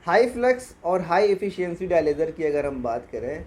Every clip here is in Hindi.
हाई फ्लक्स और हाई एफिशिएंसी डायलेज़र की अगर हम बात करें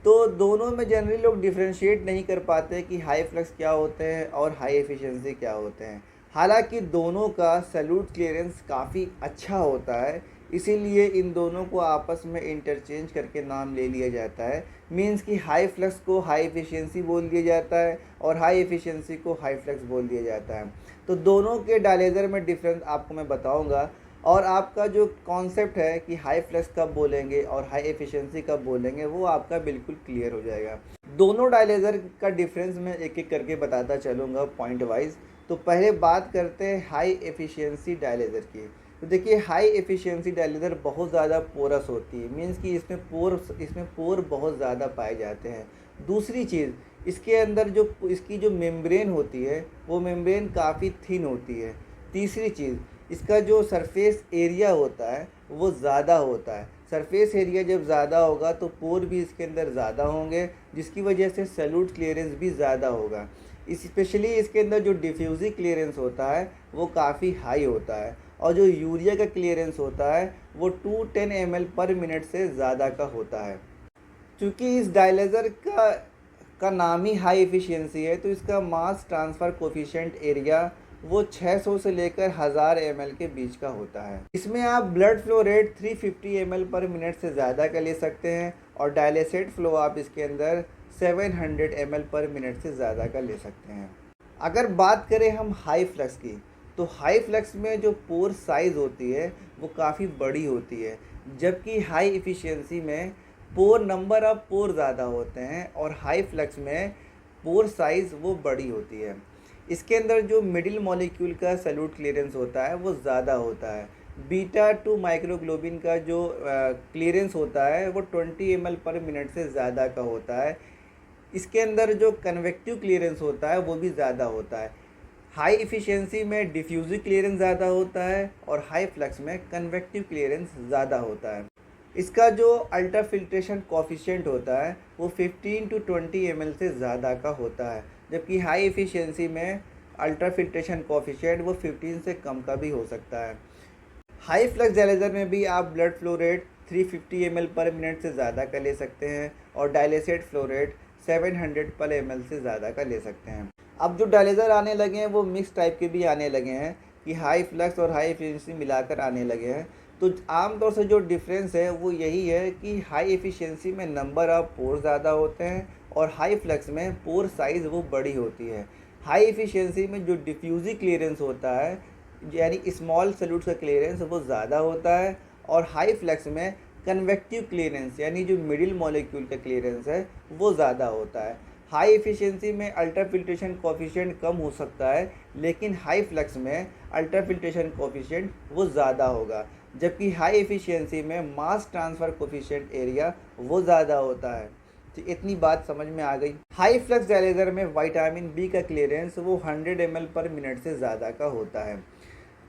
तो दोनों में जनरली लोग डिफरेंशिएट नहीं कर पाते कि हाई फ्लक्स क्या होते हैं और हाई एफिशिएंसी क्या होते हैं। हालांकि दोनों का सैल्यूट क्लियरेंस काफ़ी अच्छा होता है, इसीलिए इन दोनों को आपस में इंटरचेंज करके नाम ले लिया जाता है। मींस कि हाई फ्लक्स को हाई एफिशिएंसी बोल दिया जाता है और हाई एफिशिएंसी को हाई फ्लक्स बोल दिया जाता है। तो दोनों के डायलेज़र में डिफरेंस आपको मैं बताऊँगा, और आपका जो कॉन्सेप्ट है कि हाई फ्लक्स कब बोलेंगे और हाई एफिशिएंसी कब बोलेंगे वो आपका बिल्कुल क्लियर हो जाएगा। दोनों डायलेज़र का डिफरेंस मैं एक एक करके बताता चलूँगा पॉइंट वाइज। तो पहले बात करते हैं हाई एफिशिएंसी डायलेज़र की। तो देखिए, हाई एफिशिएंसी डायलेज़र बहुत ज़्यादा पोरस होती है, मीन्स कि इसमें पोर बहुत ज़्यादा पाए जाते हैं। दूसरी चीज़, इसके अंदर जो इसकी जो मेम्ब्रेन होती है वो मेम्ब्रेन काफ़ी थिन होती है। तीसरी चीज़, इसका जो सरफेस एरिया होता है वो ज़्यादा होता है। सरफेस एरिया जब ज़्यादा होगा तो पोर भी इसके अंदर ज़्यादा होंगे, जिसकी वजह से सैल्यूट क्लियरेंस भी ज़्यादा होगा। स्पेशली इसके अंदर जो डिफ्यूज़िव क्लियरेंस होता है वो काफ़ी हाई होता है, और जो यूरिया का क्लियरेंस होता है वो 210 ml पर मिनट से ज़्यादा का होता है। क्योंकि इस डायलेज़र का नाम ही हाई एफिशिएंसी है, तो इसका मास ट्रांसफ़र कोफिशिएंट एरिया वो 600 से लेकर 1000 ml के बीच का होता है। इसमें आप ब्लड फ्लो रेट 350 ml पर मिनट से ज़्यादा का ले सकते हैं, और डायलेसेट फ्लो आप इसके अंदर 700 ml पर मिनट से ज़्यादा का ले सकते हैं। अगर बात करें हम हाई फ्लक्स की, तो हाई फ्लक्स में जो पोर साइज़ होती है वो काफ़ी बड़ी होती है, जबकि हाई एफिशिएंसी में नंबर ऑफ पोर ज़्यादा होते हैं और हाई फ्लक्स में पोर साइज़ वो बड़ी होती है। इसके अंदर जो मिडिल मॉलिक्यूल का सैल्यूट क्लियरेंस होता है वो ज़्यादा होता है। बीटा 2 माइक्रोग्लोबिन का जो क्लियरेंस होता है वो 20 ml पर मिनट से ज़्यादा का होता है। इसके अंदर जो कन्वेक्टिव क्लियरेंस होता है वो भी ज़्यादा होता है। हाई एफिशिएंसी में डिफ्यूजिव क्लियरेंस ज़्यादा होता है और हाई फ्लक्स में कन्वेक्टिव क्लियरेंस ज़्यादा होता है। इसका जो अल्ट्रा फिल्ट्रेशन कॉफिशिएंट होता है वो 15 to 20 ml से ज़्यादा का होता है, जबकि हाई एफिशिएंसी में अल्ट्रा फिल्ट्रेशन कॉफिशिएंट वो 15 से कम का भी हो सकता है। हाई फ्लक्स डायलेज़र में भी आप ब्लड फ्लो रेट 350 ml पर मिनट से ज़्यादा का ले सकते हैं, और डायलेसेट फ्लो रेट 700 पर ml से ज़्यादा का ले सकते हैं। अब जो डायलेज़र आने लगे हैं वो मिक्स टाइप के भी आने लगे हैं, कि हाई फ्लक्स और हाई एफिशिएंसी मिलाकर आने लगे हैं। तो आमतौर से जो डिफरेंस है वो यही है कि हाई एफिशिएंसी में नंबर ऑफ पोर ज़्यादा होते हैं और हाई फ्लक्स में पोर साइज़ वो बड़ी होती है। हाई एफिशिएंसी में जो डिफ्यूजिव क्लियरेंस होता है, यानी स्मॉल सैल्यूट का क्लियरेंस वो ज़्यादा होता है, और हाई फ्लक्स में कन्वेक्टिव क्लियरेंस यानी जो मिडिल मॉलिक्यूल का क्लियरेंस है वो ज़्यादा होता है। हाई एफिशिएंसी में अल्ट्रा फिल्ट्रेशन कोफिशिएंट कम हो सकता है, लेकिन हाई फ्लक्स में अल्ट्रा फिल्ट्रेशन कोफिशिएंट वो ज़्यादा होगा, जबकि हाई एफिशिएंसी में मास ट्रांसफ़र कोफिशिएंट एरिया वो ज़्यादा होता है। तो इतनी बात समझ में आ गई। हाई फ्लक्स डायलेज़र में विटामिन बी का क्लियरेंस वो 100 ml पर मिनट से ज़्यादा का होता है।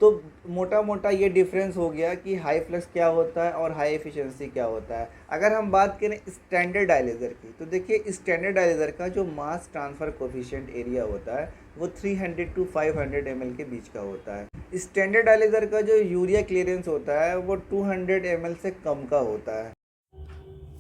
तो मोटा मोटा ये डिफरेंस हो गया कि हाई फ्लक्स क्या होता है और हाई एफिशिएंसी क्या होता है। अगर हम बात करें स्टैंडर्ड डायलेज़र की, तो देखिए स्टैंडर्ड डायलेज़र का जो मास ट्रांसफ़र कोफिशिएंट एरिया होता है वो 300 to 500 ml के बीच का होता है। स्टैंडर्ड डायलेज़र का जो यूरिया क्लियरेंस होता है वो 200 ml से कम का होता है।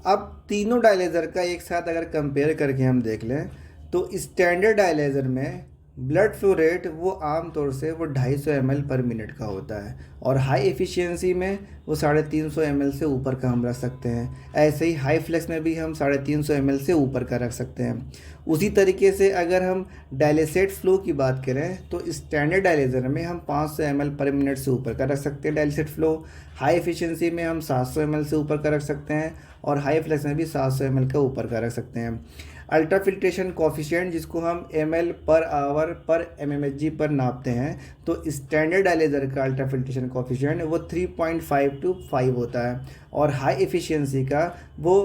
अब तीनों डायलेज़र का एक साथ अगर कंपेयर करके हम देख लें, तो स्टैंडर्ड डायलेज़र में ब्लड फ्लो रेट वो आम तौर से वो 250 ml पर मिनट का होता है, और हाई एफिशिएंसी में वो 350 ml से ऊपर का हम रख सकते हैं। ऐसे ही हाई फ्लेक्स में भी हम 350 ml से ऊपर का रख सकते हैं। उसी तरीके से अगर हम डायलेसेट फ्लो की बात करें तो स्टैंडर्ड डायलेज़र में हम 500 ml पर मिनट से ऊपर का रख सकते हैं डायलेसेट फ्लो। हाई एफिशिएंसी में हम 700 ml से ऊपर का रख सकते हैं, और हाई फ्लेक्स में भी 700 ml का ऊपर का रख सकते हैं। अल्ट्रा फिल्ट्रेशन कॉफिशिएंट जिसको हम ml पर आवर पर mmHg पर नापते हैं, तो स्टैंडर्ड डायलेज़र का अल्ट्रा फिल्ट्रेशन कॉफिशिएंट वो 3.5 to 5 होता है, और हाई एफिशिएंसी का वो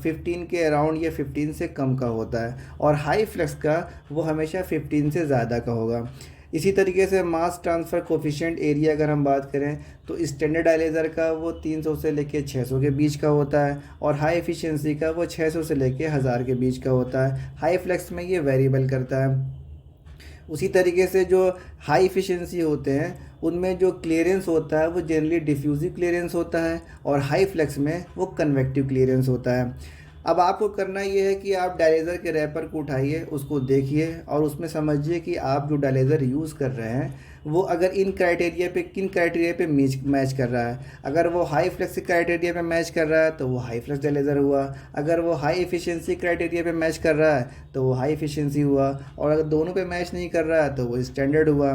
15 के अराउंड या 15 से कम का होता है, और हाई फ्लेक्स का वो हमेशा 15 से ज़्यादा का होगा। इसी तरीके से मास ट्रांसफ़र कोफिशिएंट एरिया अगर हम बात करें तो स्टैंडर्ड डायलेज़र का वो 300 से लेके 600 के बीच का होता है, और हाई एफिशिएंसी का वो 600 से लेके 1000 के बीच का होता है। हाई फ्लेक्स में ये वेरिएबल करता है। उसी तरीके से जो हाई एफिशिएंसी होते हैं उनमें जो क्लियरेंस होता है वो जनरली डिफ्यूजिव क्लियरेंस होता है, और हाई फ्लक्स में वो कन्वेक्टिव क्लियरेंस होता है। अब आपको करना ये है कि आप डायलेज़र के रैपर को उठाइए, उसको देखिए और उसमें समझिए कि आप जो डायलेज़र यूज़ कर रहे हैं वो अगर इन क्राइटेरिया पे किन क्राइटेरिया पे मैच कर रहा है। अगर वो हाई फ्लक्स क्राइटेरिया पे मैच कर रहा है तो वो हाई फ्लक्स डायलेज़र हुआ, अगर वो हाई एफिशिएंसी क्राइटेरिया पे मैच कर रहा है तो वो हाई एफिशिएंसी हुआ, और अगर दोनों पे मैच नहीं कर रहा है तो वो स्टैंडर्ड हुआ।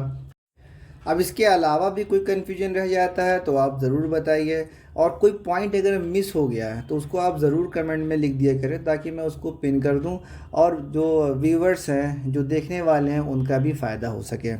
अब इसके अलावा भी कोई कन्फ्यूजन रह जाता है तो आप ज़रूर बताइए, और कोई पॉइंट अगर मिस हो गया है तो उसको आप ज़रूर कमेंट में लिख दिया करें ताकि मैं उसको पिन कर दूं और जो व्यूवर्स हैं, जो देखने वाले हैं, उनका भी फ़ायदा हो सके।